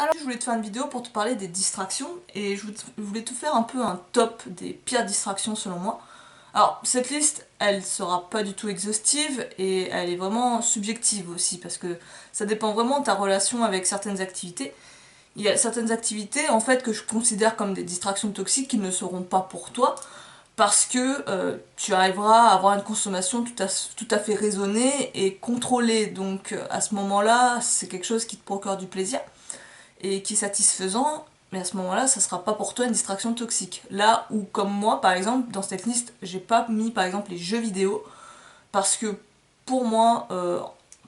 Alors je voulais te faire une vidéo pour te parler des distractions et je voulais te faire un peu un top des pires distractions selon moi. Alors cette liste elle sera pas du tout exhaustive et elle est vraiment subjective aussi parce que ça dépend vraiment de ta relation avec certaines activités. Il y a certaines activités en fait que je considère comme des distractions toxiques qui ne seront pas pour toi parce que tu arriveras à avoir une consommation tout à fait raisonnée et contrôlée, donc à ce moment là c'est quelque chose qui te procure du plaisir et qui est satisfaisant, mais à ce moment-là, ça sera pas pour toi une distraction toxique. Là où, comme moi, par exemple, dans cette liste, j'ai pas mis par exemple les jeux vidéo, parce que pour moi,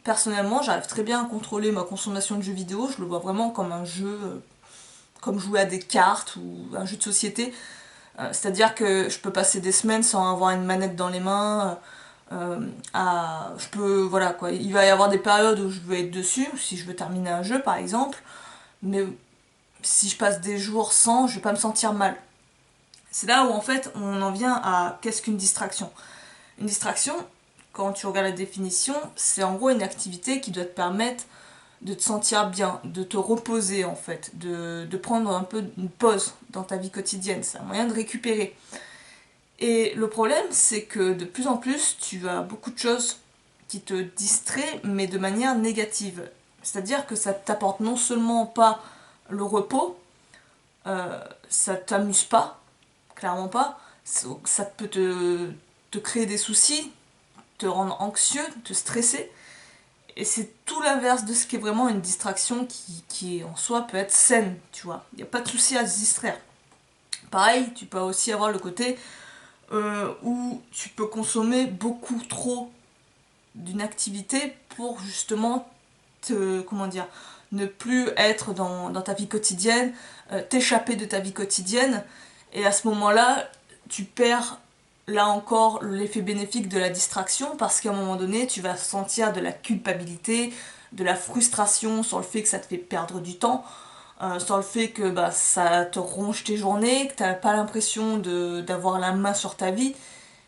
personnellement, j'arrive très bien à contrôler ma consommation de jeux vidéo, je le vois vraiment comme un jeu, comme jouer à des cartes ou un jeu de société. C'est-à-dire que je peux passer des semaines sans avoir une manette dans les mains. Je peux, voilà quoi, il va y avoir des périodes où je veux être dessus, si je veux terminer un jeu par exemple, mais si je passe des jours sans, je vais pas me sentir mal. C'est là où en fait on en vient à qu'est-ce qu'une distraction. Une distraction, quand tu regardes la définition, c'est en gros une activité qui doit te permettre de te sentir bien, de te reposer en fait, de prendre un peu une pause dans ta vie quotidienne. C'est un moyen de récupérer. Et le problème, c'est que de plus en plus, tu as beaucoup de choses qui te distraient, mais de manière négative. C'est-à-dire que ça t'apporte non seulement pas le repos, ça t'amuse pas, clairement pas, ça peut te créer des soucis, te rendre anxieux, te stresser, et c'est tout l'inverse de ce qui est vraiment une distraction qui en soi peut être saine, tu vois. Il n'y a pas de souci à se distraire. Pareil, tu peux aussi avoir le côté où tu peux consommer beaucoup trop d'une activité pour justement comment dire, ne plus être dans ta vie quotidienne, t'échapper de ta vie quotidienne, et à ce moment-là, tu perds là encore l'effet bénéfique de la distraction parce qu'à un moment donné, tu vas sentir de la culpabilité, de la frustration sur le fait que ça te fait perdre du temps, sur le fait que bah, ça te ronge tes journées, que t'as pas l'impression d'avoir la main sur ta vie.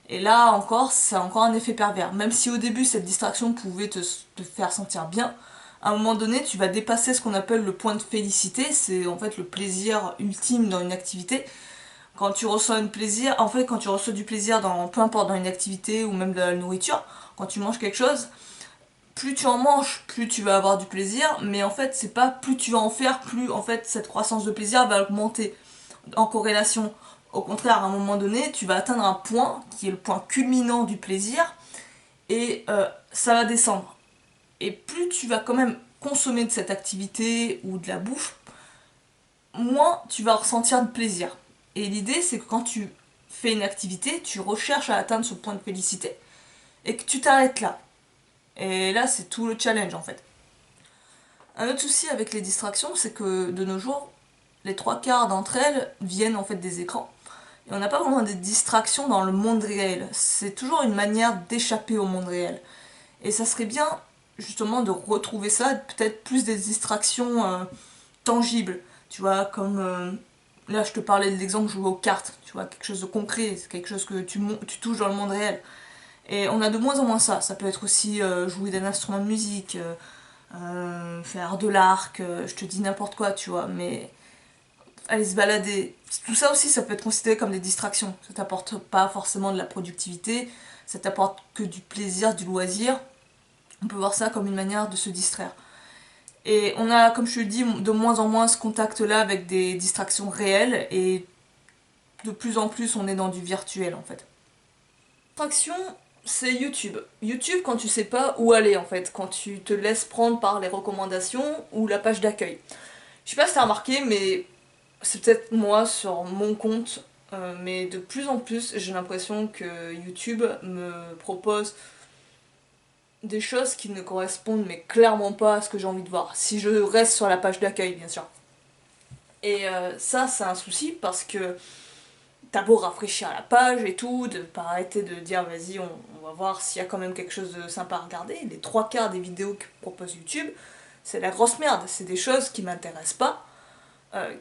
Et là encore, c'est encore un effet pervers. Même si au début cette distraction pouvait te faire sentir bien, à un moment donné, tu vas dépasser ce qu'on appelle le point de félicité. C'est en fait le plaisir ultime dans une activité. Quand tu reçois un plaisir, en fait, quand tu reçois du plaisir dans peu importe dans une activité ou même de la nourriture, quand tu manges quelque chose, plus tu en manges, plus tu vas avoir du plaisir. Mais en fait, c'est pas plus tu vas en faire, plus en fait cette croissance de plaisir va augmenter en corrélation. Au contraire, à un moment donné, tu vas atteindre un point qui est le point culminant du plaisir et ça va descendre. Et plus tu vas quand même consommer de cette activité ou de la bouffe, moins tu vas ressentir de plaisir. Et l'idée, c'est que quand tu fais une activité, tu recherches à atteindre ce point de félicité et que tu t'arrêtes là. Et là, c'est tout le challenge en fait. Un autre souci avec les distractions, c'est que de nos jours, les trois quarts d'entre elles viennent en fait des écrans. Et on n'a pas vraiment de distraction dans le monde réel. C'est toujours une manière d'échapper au monde réel. Et ça serait bien justement de retrouver ça, peut-être plus des distractions tangibles. Tu vois, comme là je te parlais de l'exemple jouer aux cartes, tu vois, quelque chose de concret, c'est quelque chose que tu touches dans le monde réel. Et on a de moins en moins ça. Ça peut être aussi jouer d'un instrument de musique, faire de l'arc, je te dis n'importe quoi, tu vois, mais aller se balader. Tout ça aussi, ça peut être considéré comme des distractions. Ça t'apporte pas forcément de la productivité, ça t'apporte que du plaisir, du loisir. On peut voir ça comme une manière de se distraire. Et on a, comme je te le dis, de moins en moins ce contact-là avec des distractions réelles et de plus en plus on est dans du virtuel en fait. Distraction, c'est YouTube. YouTube quand tu sais pas où aller en fait, quand tu te laisses prendre par les recommandations ou la page d'accueil. Je sais pas si t'as remarqué, mais c'est peut-être moi sur mon compte, mais de plus en plus j'ai l'impression que YouTube me propose des choses qui ne correspondent mais clairement pas à ce que j'ai envie de voir. Si je reste sur la page d'accueil, bien sûr. Et ça, c'est un souci parce que t'as beau rafraîchir la page et tout, de pas arrêter de dire vas-y, on va voir s'il y a quand même quelque chose de sympa à regarder. Les trois quarts des vidéos que propose YouTube, c'est la grosse merde. C'est des choses qui m'intéressent pas,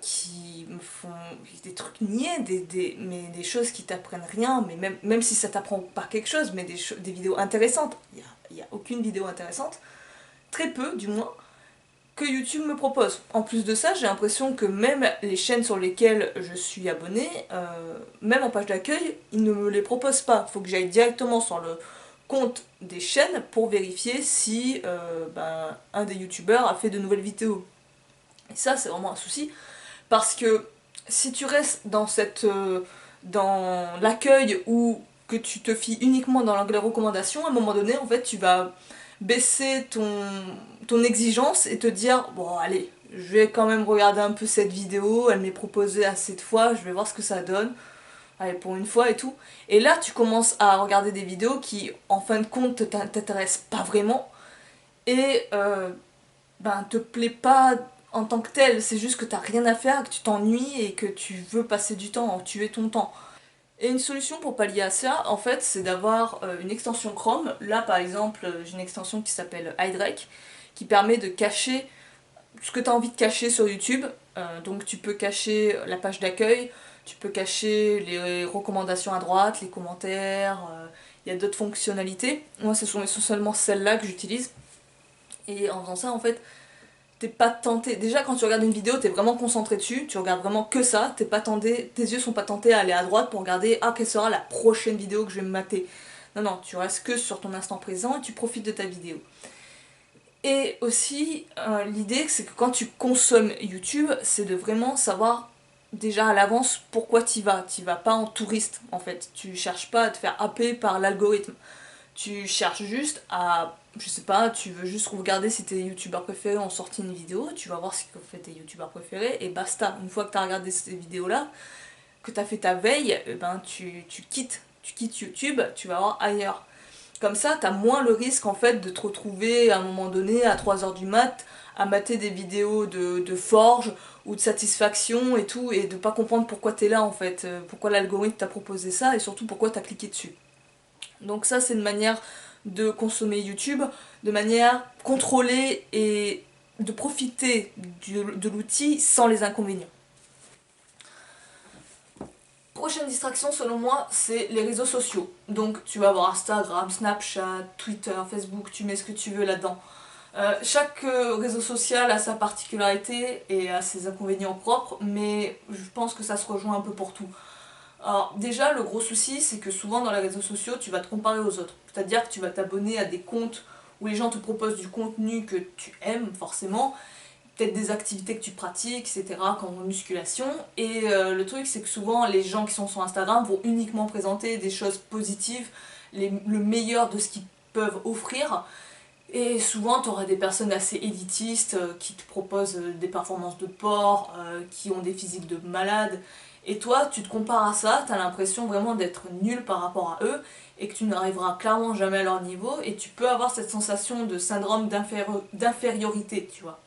qui me font des trucs niais, mais des choses qui t'apprennent rien, mais même si ça t'apprend pas quelque chose, mais des vidéos intéressantes. Il y a aucune vidéo intéressante, très peu du moins, que YouTube me propose. En plus de ça, j'ai l'impression que même les chaînes sur lesquelles je suis abonnée, même en page d'accueil, ils ne me les proposent pas. Il faut que j'aille directement sur le compte des chaînes pour vérifier si un des youtubeurs a fait de nouvelles vidéos. Et ça, c'est vraiment un souci, parce que si tu restes dans l'accueil ou que tu te fies uniquement dans l'onglet recommandations, à un moment donné, en fait, tu vas baisser ton exigence et te dire, bon allez, je vais quand même regarder un peu cette vidéo, elle m'est proposée assez de fois, je vais voir ce que ça donne, allez, pour une fois et tout. Et là, tu commences à regarder des vidéos qui, en fin de compte, t'intéressent pas vraiment et te plaît pas en tant que tel, c'est juste que t'as rien à faire, que tu t'ennuies et que tu veux passer du temps, tuer ton temps. Et une solution pour pallier à ça, en fait, c'est d'avoir une extension Chrome. Là, par exemple, j'ai une extension qui s'appelle iDrake, qui permet de cacher ce que tu as envie de cacher sur YouTube. Donc tu peux cacher la page d'accueil, tu peux cacher les recommandations à droite, les commentaires, il y a d'autres fonctionnalités. Moi, ce sont essentiellement celles-là que j'utilise. Et en faisant ça, en fait, t'es pas tenté. Déjà, quand tu regardes une vidéo, t'es vraiment concentré dessus, tu regardes vraiment que ça, t'es pas tenté, tes yeux sont pas tentés à aller à droite pour regarder quelle sera la prochaine vidéo que je vais me mater. Non, non, tu restes que sur ton instant présent et tu profites de ta vidéo. Et aussi, l'idée, c'est que quand tu consommes YouTube, c'est de vraiment savoir déjà à l'avance pourquoi t'y vas. T'y vas pas en touriste, en fait. Tu cherches pas à te faire happer par l'algorithme. Tu cherches juste à, je sais pas, tu veux juste regarder si tes youtubeurs préférés ont sorti une vidéo, tu vas voir ce qu'ont fait tes youtubeurs préférés, et basta. Une fois que tu as regardé ces vidéos-là, que tu as fait ta veille, tu quittes YouTube, tu vas voir ailleurs. Comme ça, tu as moins le risque en fait de te retrouver à un moment donné à 3 heures du mat à mater des vidéos de forge ou de satisfaction et tout, et de pas comprendre pourquoi t'es là en fait, pourquoi l'algorithme t'a proposé ça, et surtout pourquoi t'as cliqué dessus. Donc ça, c'est une manière de consommer YouTube, de manière contrôlée et de profiter de l'outil sans les inconvénients. Prochaine distraction, selon moi, c'est les réseaux sociaux. Donc tu vas avoir Instagram, Snapchat, Twitter, Facebook, tu mets ce que tu veux là-dedans. Chaque réseau social a sa particularité et a ses inconvénients propres, mais je pense que ça se rejoint un peu pour tout. Alors déjà, le gros souci, c'est que souvent dans les réseaux sociaux, tu vas te comparer aux autres. C'est-à-dire que tu vas t'abonner à des comptes où les gens te proposent du contenu que tu aimes forcément, peut-être des activités que tu pratiques, etc., comme en musculation. Et le truc, c'est que souvent, les gens qui sont sur Instagram vont uniquement présenter des choses positives, le meilleur de ce qu'ils peuvent offrir. Et souvent, tu auras des personnes assez élitistes qui te proposent des performances de porc, qui ont des physiques de malades. Et toi, tu te compares à ça, tu as l'impression vraiment d'être nul par rapport à eux et que tu n'arriveras clairement jamais à leur niveau et tu peux avoir cette sensation de syndrome d'infériorité, tu vois.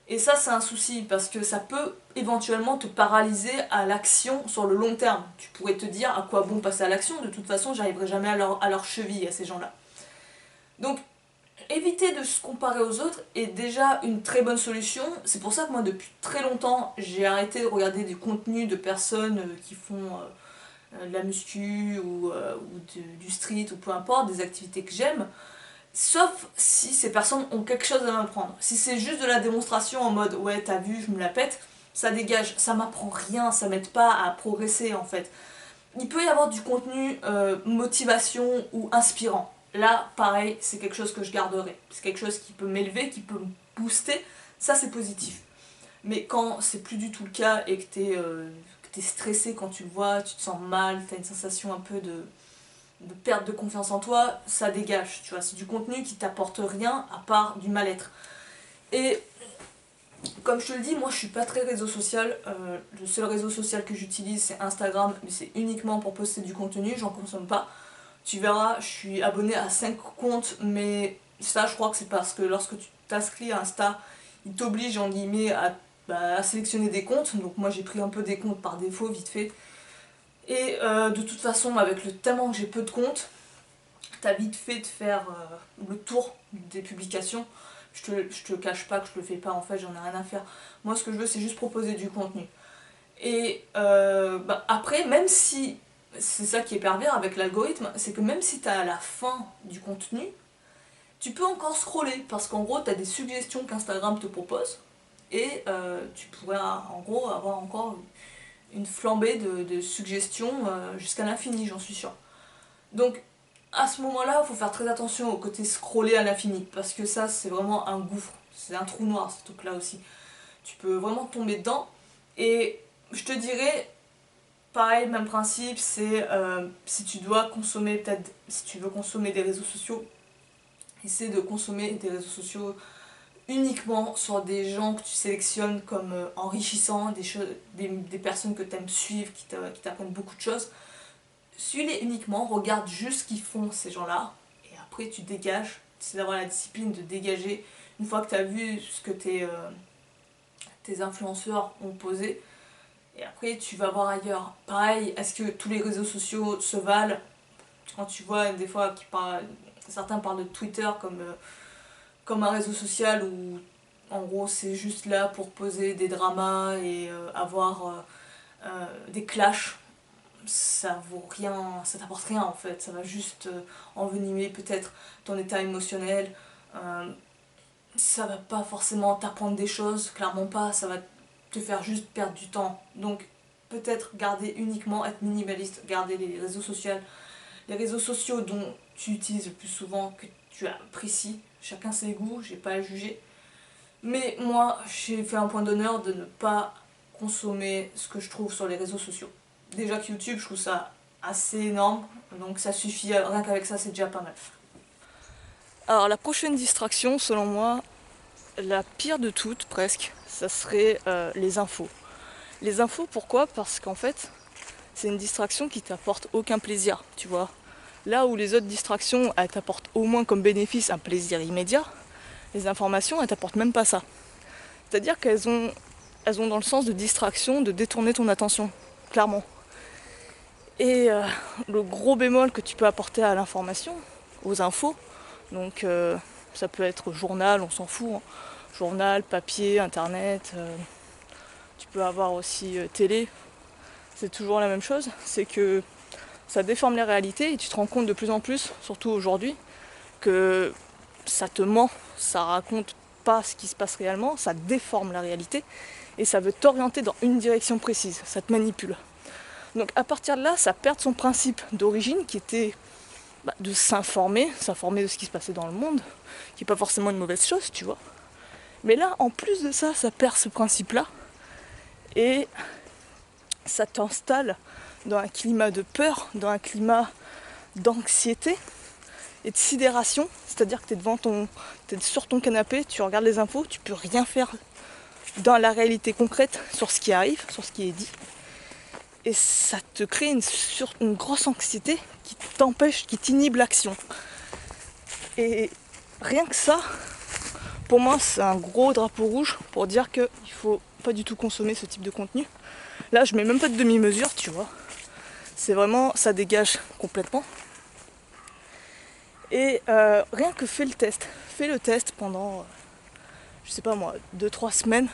Et ça, c'est un souci parce que ça peut éventuellement te paralyser à l'action sur le long terme. Tu pourrais te dire à quoi bon passer à l'action, de toute façon, j'arriverai jamais à leur cheville, à ces gens-là. Donc, éviter de se comparer aux autres est déjà une très bonne solution. C'est pour ça que moi, depuis très longtemps, j'ai arrêté de regarder du contenu de personnes qui font de la muscu ou du street ou peu importe, des activités que j'aime. Sauf si ces personnes ont quelque chose à m'apprendre. Si c'est juste de la démonstration en mode ouais, t'as vu, je me la pète, ça dégage, ça m'apprend rien, ça m'aide pas à progresser en fait. Il peut y avoir du contenu motivation ou inspirant. Là, pareil, c'est quelque chose que je garderai. C'est quelque chose qui peut m'élever, qui peut me booster. Ça, c'est positif. Mais quand c'est plus du tout le cas et que t'es stressé quand tu le vois, tu te sens mal, t'as une sensation un peu de perte de confiance en toi, ça dégage. Tu vois, c'est du contenu qui t'apporte rien à part du mal-être. Et comme je te le dis, moi je suis pas très réseau social. Le seul réseau social que j'utilise c'est Instagram, mais c'est uniquement pour poster du contenu, j'en consomme pas. Tu verras, je suis abonnée à 5 comptes, mais ça je crois que c'est parce que lorsque tu t'inscris à Insta, ils t'obligent en guillemets à sélectionner des comptes. Donc moi j'ai pris un peu des comptes par défaut, vite fait. Et de toute façon, avec le tellement que j'ai peu de comptes, t'as vite fait de faire le tour des publications. Je te cache pas que je le fais pas, en fait, j'en ai rien à faire. Moi, ce que je veux, c'est juste proposer du contenu. Et après, même si, c'est ça qui est pervers avec l'algorithme, c'est que même si t'as à la fin du contenu, Tu peux encore scroller, parce qu'en gros, tu as des suggestions qu'Instagram te propose, et tu pourrais en gros avoir encore une flambée de suggestions jusqu'à l'infini, j'en suis sûre. Donc à ce moment-là, il faut faire très attention au côté scroller à l'infini, parce que ça, c'est vraiment un gouffre, c'est un trou noir, ce truc-là aussi. Tu peux vraiment tomber dedans, et je te dirais, pareil, même principe, c'est si tu dois consommer, peut-être, si tu veux consommer des réseaux sociaux, essaie de consommer des réseaux sociaux uniquement sur des gens que tu sélectionnes comme enrichissants, des personnes que tu aimes suivre, qui t'apprennent beaucoup de choses. Suis-les uniquement, regarde juste ce qu'ils font ces gens-là, et après tu dégages. C'est d'avoir la discipline de dégager une fois que tu as vu ce que tes influenceurs ont posé, et après tu vas voir ailleurs. Pareil, est-ce que tous les réseaux sociaux se valent? Quand tu vois des fois certains parlent de Twitter comme un réseau social où en gros c'est juste là pour poser des dramas et avoir des clashs, ça vaut rien, ça t'apporte rien en fait, ça va juste envenimer peut-être ton état émotionnel, ça va pas forcément t'apprendre des choses, clairement pas, ça va te faire juste perdre du temps. Donc peut-être garder uniquement, être minimaliste, garder les réseaux sociaux dont tu utilises le plus souvent, que tu apprécies, chacun ses goûts, j'ai pas à juger. Mais moi, j'ai fait un point d'honneur de ne pas consommer ce que je trouve sur les réseaux sociaux. Déjà que YouTube, je trouve ça assez énorme, donc ça suffit, rien qu'avec ça, c'est déjà pas mal. Alors la prochaine distraction, selon moi, la pire de toutes presque, ça serait les infos. Les infos, pourquoi? Parce qu'en fait, c'est une distraction qui t'apporte aucun plaisir, tu vois. Là où les autres distractions, elles t'apportent au moins comme bénéfice un plaisir immédiat, les informations, elles t'apportent même pas ça. C'est-à-dire elles ont dans le sens de distraction, de détourner ton attention, clairement. Et le gros bémol que tu peux apporter à l'information, aux infos, donc ça peut être journal, on s'en fout, hein. Journal, papier, internet, tu peux avoir aussi télé, c'est toujours la même chose, c'est que ça déforme les réalités et tu te rends compte de plus en plus, surtout aujourd'hui, que ça te ment, ça raconte pas ce qui se passe réellement, ça déforme la réalité et ça veut t'orienter dans une direction précise, ça te manipule. Donc à partir de là, ça perd son principe d'origine qui était de s'informer de ce qui se passait dans le monde, qui n'est pas forcément une mauvaise chose, tu vois. Mais là, en plus de ça, ça perd ce principe-là et ça t'installe dans un climat de peur, dans un climat d'anxiété et de sidération, c'est-à-dire que t'es sur ton canapé, tu regardes les infos, tu peux rien faire dans la réalité concrète sur ce qui arrive, sur ce qui est dit. Et ça te crée une grosse anxiété qui t'empêche, qui t'inhibe l'action. Et rien que ça, pour moi, c'est un gros drapeau rouge pour dire qu'il faut pas du tout consommer ce type de contenu. Là, je mets même pas de demi-mesure, tu vois. C'est vraiment, ça dégage complètement. Et rien que fais le test pendant, je sais pas moi, 2-3 semaines,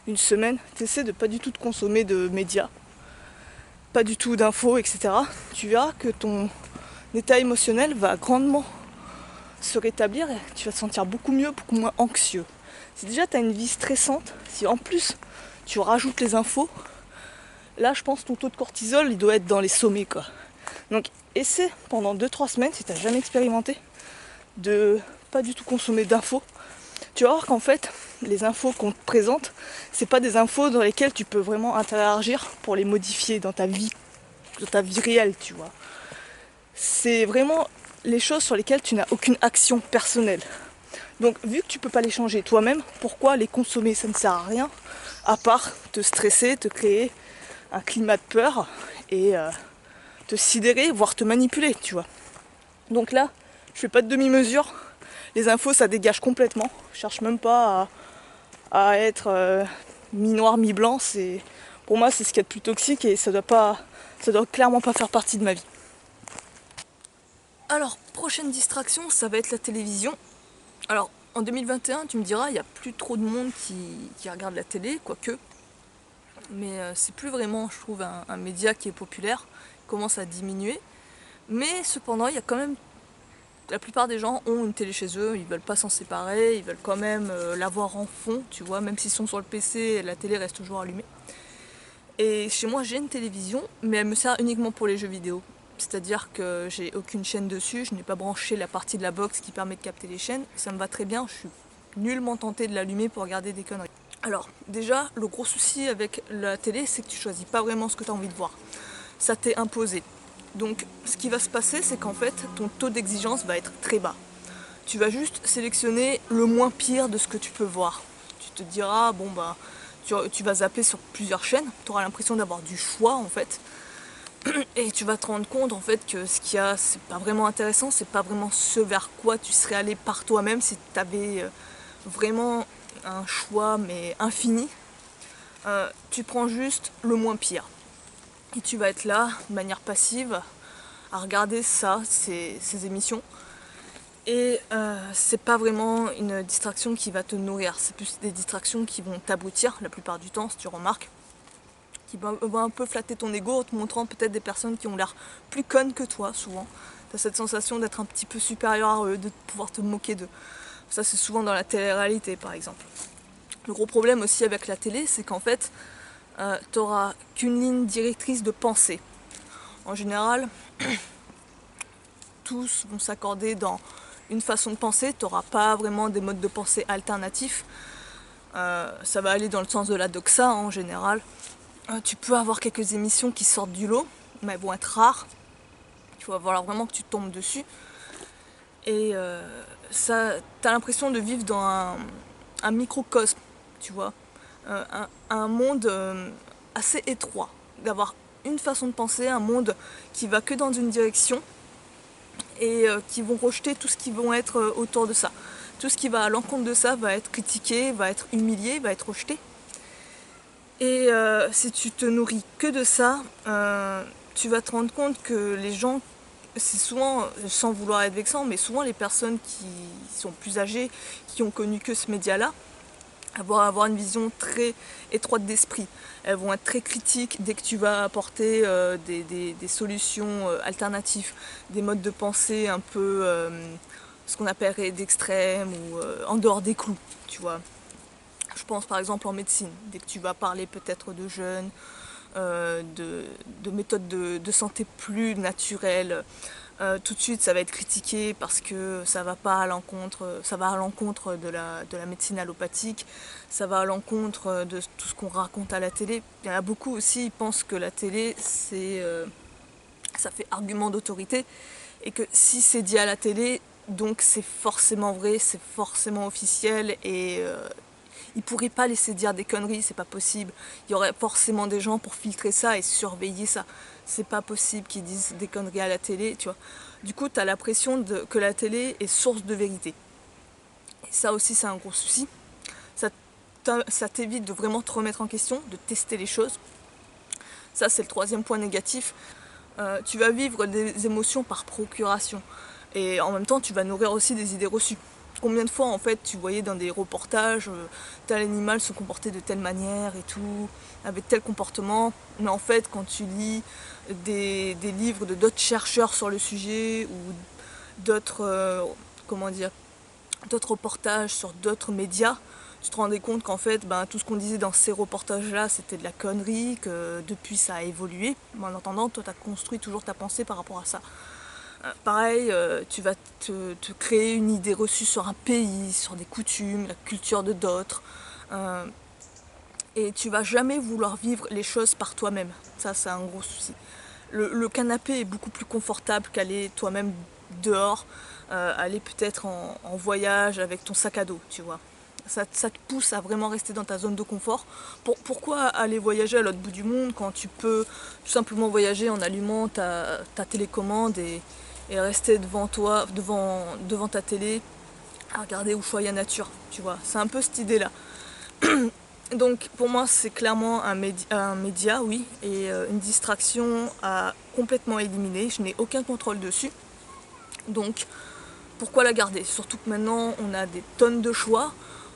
une semaine, t'essaies de pas du tout te consommer de médias, pas du tout d'infos, etc. Tu verras que ton état émotionnel va grandement se rétablir et tu vas te sentir beaucoup mieux, beaucoup moins anxieux. Si déjà tu as une vie stressante, si en plus tu rajoutes les infos, là je pense que ton taux de cortisol il doit être dans les sommets quoi. Donc essaie pendant 2-3 semaines, si tu n'as jamais expérimenté, de pas du tout consommer d'infos. Tu vas voir qu'en fait, les infos qu'on te présente, c'est pas des infos dans lesquelles tu peux vraiment interagir pour les modifier dans ta vie réelle, tu vois. C'est vraiment les choses sur lesquelles tu n'as aucune action personnelle. Donc vu que tu peux pas les changer toi-même, pourquoi les consommer? Ça ne sert à rien, à part te stresser, te créer un climat de peur et te sidérer, voire te manipuler, tu vois. Donc là, je fais pas de demi-mesure. Les infos, ça dégage complètement. Je cherche même pas à être mi-noir, mi-blanc. Pour moi, c'est ce qu'il y a de plus toxique et ça doit clairement pas faire partie de ma vie. Alors, prochaine distraction, ça va être la télévision. Alors, en 2021, tu me diras, il n'y a plus trop de monde qui regarde la télé, quoique. Mais c'est plus vraiment, je trouve, un média qui est populaire, il commence à diminuer. Mais cependant, il y a quand même la plupart des gens ont une télé chez eux, ils veulent pas s'en séparer, ils veulent quand même l'avoir en fond, tu vois, même s'ils sont sur le PC, la télé reste toujours allumée. Et chez moi j'ai une télévision, mais elle me sert uniquement pour les jeux vidéo. C'est-à-dire que j'ai aucune chaîne dessus, je n'ai pas branché la partie de la box qui permet de capter les chaînes, ça me va très bien, je suis nullement tentée de l'allumer pour regarder des conneries. Alors déjà, le gros souci avec la télé, c'est que tu choisis pas vraiment ce que tu as envie de voir. Ça t'est imposé. Donc ce qui va se passer, c'est qu'en fait, ton taux d'exigence va être très bas. Tu vas juste sélectionner le moins pire de ce que tu peux voir. Tu te diras, bon bah, tu vas zapper sur plusieurs chaînes, tu auras l'impression d'avoir du choix en fait. Et tu vas te rendre compte en fait que ce qu'il y a, c'est pas vraiment intéressant, c'est pas vraiment ce vers quoi tu serais allé par toi-même si tu avais vraiment un choix mais infini. Tu prends juste le moins pire. Et tu vas être là, de manière passive, à regarder ça, ces émissions. Et c'est pas vraiment une distraction qui va te nourrir, c'est plus des distractions qui vont t'abrutir la plupart du temps, si tu remarques. Qui vont un peu flatter ton ego en te montrant peut-être des personnes qui ont l'air plus connes que toi, souvent. T'as cette sensation d'être un petit peu supérieur à eux, de pouvoir te moquer d'eux. Ça, c'est souvent dans la télé-réalité, par exemple. Le gros problème aussi avec la télé, c'est qu'en fait, t'auras qu'une ligne directrice de pensée. En général, tous vont s'accorder dans une façon de penser, t'auras pas vraiment des modes de pensée alternatifs. Ça va aller dans le sens de la doxa en général. Tu peux avoir quelques émissions qui sortent du lot, mais elles vont être rares. Il faut falloir vraiment que tu tombes dessus. Et ça, t'as l'impression de vivre dans un microcosme, tu vois. Un monde assez étroit. D'avoir une façon de penser, un monde qui va que dans une direction et qui vont rejeter tout ce qui va être autour de ça. Tout ce qui va à l'encontre de ça va être critiqué, va être humilié, va être rejeté. Et si tu te nourris que de ça, tu vas te rendre compte que les gens, c'est souvent, sans vouloir être vexant, mais souvent les personnes qui sont plus âgées, qui ont connu que ce média-là, vont avoir une vision très étroite d'esprit. Elles vont être très critiques dès que tu vas apporter des solutions alternatives, des modes de pensée un peu ce qu'on appellerait d'extrême ou en dehors des clous, tu vois. Je pense par exemple en médecine, dès que tu vas parler peut-être de jeûne, de méthodes de santé plus naturelles, tout de suite ça va être critiqué parce que ça va pas à l'encontre, ça va à l'encontre de la médecine allopathique, ça va à l'encontre de tout ce qu'on raconte à la télé. Il y en a beaucoup aussi qui pensent que la télé ça fait argument d'autorité et que si c'est dit à la télé, donc c'est forcément vrai, c'est forcément officiel et ils pourraient pas laisser dire des conneries, c'est pas possible. Il y aurait forcément des gens pour filtrer ça et surveiller ça. C'est pas possible qu'ils disent des conneries à la télé, tu vois. Du coup, t'as l'impression que la télé est source de vérité. Et ça aussi, c'est un gros souci. Ça t'évite de vraiment te remettre en question, de tester les choses. Ça, c'est le troisième point négatif. Tu vas vivre des émotions par procuration. Et en même temps, tu vas nourrir aussi des idées reçues. Combien de fois en fait tu voyais dans des reportages tel animal se comporter de telle manière et tout, avec tel comportement, mais en fait quand tu lis des livres de d'autres chercheurs sur le sujet ou d'autres d'autres reportages sur d'autres médias, tu te rendais compte qu'en fait tout ce qu'on disait dans ces reportages là c'était de la connerie, que depuis ça a évolué, mais en attendant toi tu as construit toujours ta pensée par rapport à ça. Pareil, tu vas te créer une idée reçue sur un pays, sur des coutumes, la culture de d'autres. Et tu vas jamais vouloir vivre les choses par toi-même. Ça, c'est un gros souci. Le canapé est beaucoup plus confortable qu'aller toi-même dehors, aller peut-être en voyage avec ton sac à dos, tu vois. Ça te pousse à vraiment rester dans ta zone de confort. Pourquoi aller voyager à l'autre bout du monde quand tu peux tout simplement voyager en allumant ta télécommande et rester devant toi, devant ta télé, à regarder Ushuaïa Nature, tu vois. C'est un peu cette idée-là. Donc pour moi c'est clairement un média, oui, et une distraction à complètement éliminer. Je n'ai aucun contrôle dessus. Donc pourquoi la garder? Surtout que maintenant on a des tonnes de choix.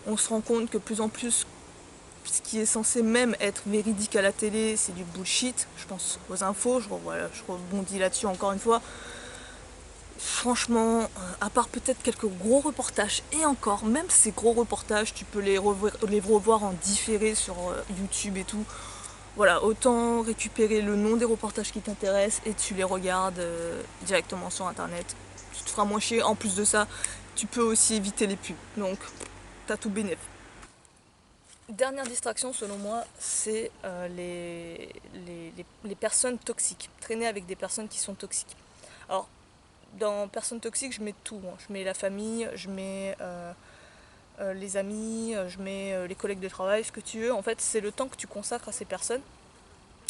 On se rend compte que plus en plus ce qui est censé même être véridique à la télé, c'est du bullshit. Je pense aux infos, je rebondis là-dessus encore une fois. Franchement, à part peut-être quelques gros reportages, et encore, même ces gros reportages, tu peux les revoir en différé sur YouTube et tout. Voilà, autant récupérer le nom des reportages qui t'intéressent et tu les regardes directement sur internet. Tu te feras moins chier. En plus de ça, tu peux aussi éviter les pubs. Donc, t'as tout bénéf. Dernière distraction selon moi, c'est les personnes toxiques. Traîner avec des personnes qui sont toxiques. Alors, dans personnes toxiques, je mets tout. Hein. Je mets la famille, je mets les amis, je mets les collègues de travail, ce que tu veux. En fait, c'est le temps que tu consacres à ces personnes.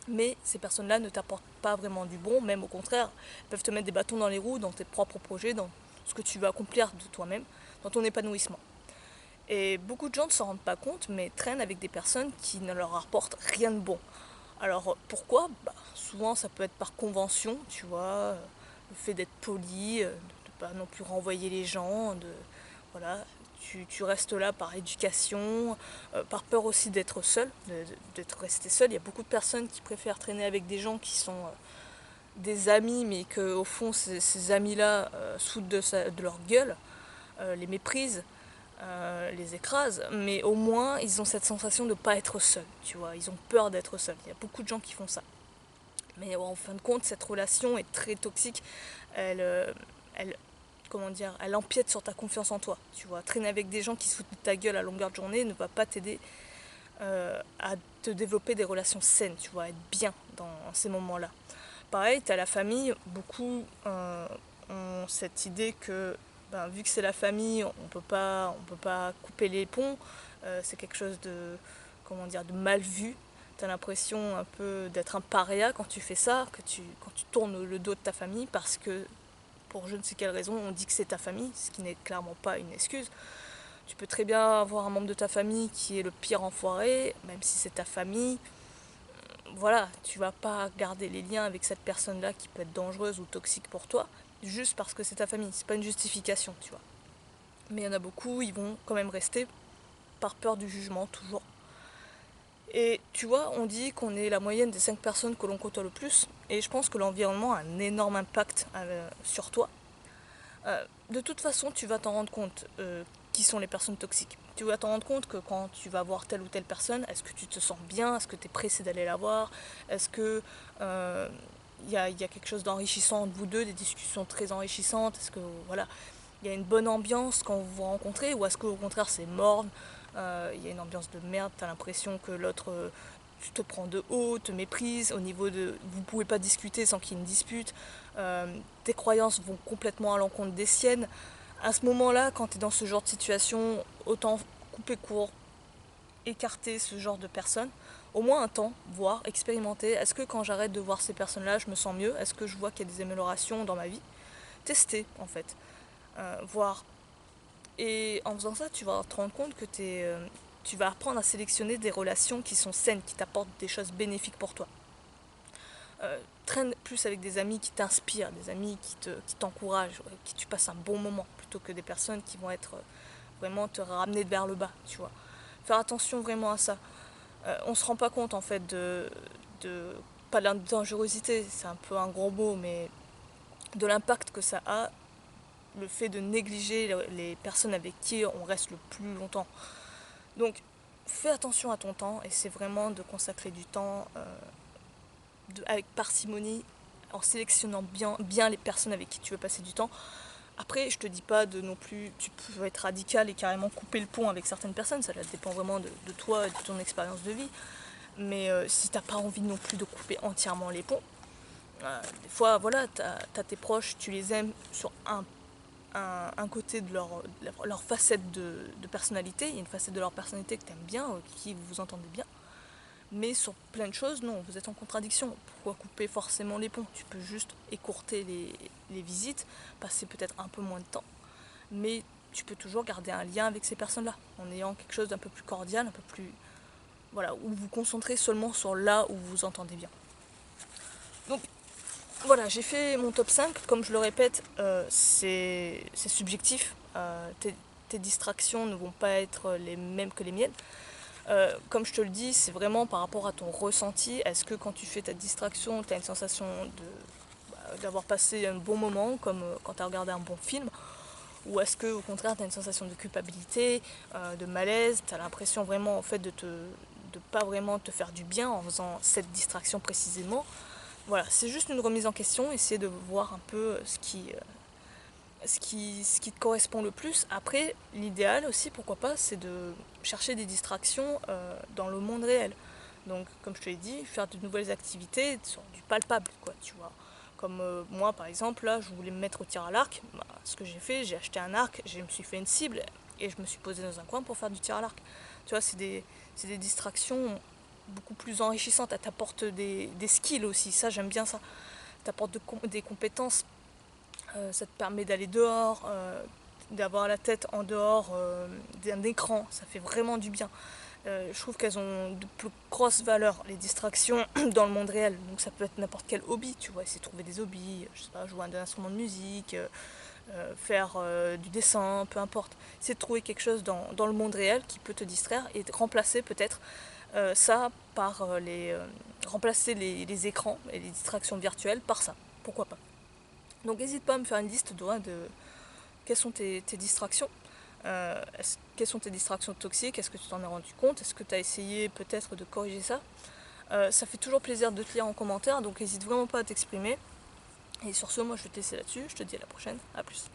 Mais ces personnes-là ne t'apportent pas vraiment du bon, même au contraire, elles peuvent te mettre des bâtons dans les roues dans tes propres projets, dans ce que tu veux accomplir de toi-même, dans ton épanouissement. Et beaucoup de gens ne s'en rendent pas compte, mais traînent avec des personnes qui ne leur apportent rien de bon. Alors pourquoi? Souvent ça peut être par convention, tu vois, le fait d'être poli, de ne pas non plus renvoyer les gens, voilà, tu restes là par éducation, par peur aussi d'être seul, d'être resté seul. Il y a beaucoup de personnes qui préfèrent traîner avec des gens qui sont des amis, mais qu'au fond ces amis-là sautent de leur gueule, les méprisent, les écrasent, mais au moins ils ont cette sensation de ne pas être seuls, tu vois, ils ont peur d'être seuls. Il y a beaucoup de gens qui font ça. Mais en fin de compte, cette relation est très toxique. Elle, comment dire, elle empiète sur ta confiance en toi. Tu vois, traîner avec des gens qui se foutent de ta gueule à longueur de journée ne va pas t'aider à te développer des relations saines, tu vois, être bien dans ces moments-là. Pareil, tu as la famille, beaucoup ont cette idée que vu que c'est la famille, on peut pas couper les ponts, c'est quelque chose de, comment dire, de mal vu. Tu as l'impression un peu d'être un paria quand tu fais ça, quand tu tournes le dos de ta famille parce que pour je ne sais quelle raison on dit que c'est ta famille, ce qui n'est clairement pas une excuse. Tu peux très bien avoir un membre de ta famille qui est le pire enfoiré, même si c'est ta famille. Voilà, tu vas pas garder les liens avec cette personne-là qui peut être dangereuse ou toxique pour toi, juste parce que c'est ta famille. C'est pas une justification, tu vois. Mais il y en a beaucoup, ils vont quand même rester par peur du jugement, toujours. Et tu vois, on dit qu'on est la moyenne des 5 personnes que l'on côtoie le plus, et je pense que l'environnement a un énorme impact sur toi. De toute façon, tu vas t'en rendre compte qui sont les personnes toxiques. Tu vas t'en rendre compte que quand tu vas voir telle ou telle personne, est-ce que tu te sens bien? Est-ce que tu es pressé d'aller la voir? Est-ce que y a quelque chose d'enrichissant entre vous deux, des discussions très enrichissantes? Est-ce que voilà, il y a une bonne ambiance quand vous vous rencontrez? Ou est-ce qu'au contraire c'est morne? Il y a une ambiance de merde, tu as l'impression que l'autre tu te prends de haut, te méprise, au niveau de... Vous pouvez pas discuter sans qu'il y ait une dispute, tes croyances vont complètement à l'encontre des siennes. À ce moment-là, quand tu es dans ce genre de situation, autant couper court, écarter ce genre de personnes, au moins un temps, voir, expérimenter. Est-ce que quand j'arrête de voir ces personnes-là, je me sens mieux? Est-ce que je vois qu'il y a des améliorations dans ma vie? Tester, en fait. Voir. Et en faisant ça, tu vas te rendre compte que tu vas apprendre à sélectionner des relations qui sont saines, qui t'apportent des choses bénéfiques pour toi. Traîne plus avec des amis qui t'inspirent, des amis qui t'encouragent, avec qui tu passes un bon moment, plutôt que des personnes qui vont être vraiment te ramener vers le bas, tu vois. Faire attention vraiment à ça. On se rend pas compte en fait de pas de la dangerosité, c'est un peu un gros mot, mais de l'impact que ça a, le fait de négliger les personnes avec qui on reste le plus longtemps. Donc, fais attention à ton temps, et c'est vraiment de consacrer du temps avec parcimonie, en sélectionnant bien les personnes avec qui tu veux passer du temps. Après, je te dis pas de non plus, tu peux être radical et carrément couper le pont avec certaines personnes, ça dépend vraiment de toi et de ton expérience de vie. Mais si t'as pas envie non plus de couper entièrement les ponts, des fois, voilà, t'as tes proches, tu les aimes sur un côté de leur facette de personnalité, il y a une facette de leur personnalité que t'aimes bien, qui vous vous entendez bien. Mais sur plein de choses, non, vous êtes en contradiction. Pourquoi couper forcément les ponts? Tu peux juste écourter les visites, passer peut-être un peu moins de temps, mais tu peux toujours garder un lien avec ces personnes-là, en ayant quelque chose d'un peu plus cordial, un peu plus... Voilà, où vous vous concentrez seulement sur là où vous vous entendez bien. Donc voilà, j'ai fait mon top 5. Comme je le répète, c'est subjectif. Tes distractions ne vont pas être les mêmes que les miennes. Comme je te le dis, c'est vraiment par rapport à ton ressenti. Est-ce que quand tu fais ta distraction, tu as une sensation d'avoir passé un bon moment, comme quand tu as regardé un bon film, ou est-ce que au contraire tu as une sensation de culpabilité, de malaise, tu as l'impression vraiment en fait de pas vraiment te faire du bien en faisant cette distraction précisément. Voilà, c'est juste une remise en question, essayer de voir un peu ce qui te correspond le plus. Après, l'idéal aussi, pourquoi pas, c'est de chercher des distractions dans le monde réel. Donc, comme je te l'ai dit, faire de nouvelles activités sur du palpable, quoi, tu vois. Comme moi, par exemple, là, je voulais me mettre au tir à l'arc. Bah, ce que j'ai fait, j'ai acheté un arc, je me suis fait une cible et je me suis posé dans un coin pour faire du tir à l'arc. Tu vois, c'est des distractions beaucoup plus enrichissantes. Elle t'apporte des skills aussi, ça, j'aime bien ça. T'apporte des compétences, ça te permet d'aller dehors, d'avoir la tête en dehors d'un écran, ça fait vraiment du bien. Je trouve qu'elles ont de plus grosses valeurs, les distractions dans le monde réel. Donc ça peut être n'importe quel hobby, tu vois, essayer de trouver des hobbies, je sais pas, jouer un instrument de musique, faire du dessin, peu importe. Essayer de trouver quelque chose dans le monde réel qui peut te distraire et remplacer peut-être ça par remplacer les écrans et les distractions virtuelles par ça. Pourquoi pas. Donc n'hésite pas à me faire une liste de quelles sont tes distractions. Quelles sont tes distractions toxiques? Est-ce que tu t'en as rendu compte? Est-ce que tu as essayé peut-être de corriger ça? Ça fait toujours plaisir de te lire en commentaire, donc n'hésite vraiment pas à t'exprimer. Et sur ce, moi je vais te laisser là-dessus. Je te dis à la prochaine. À plus.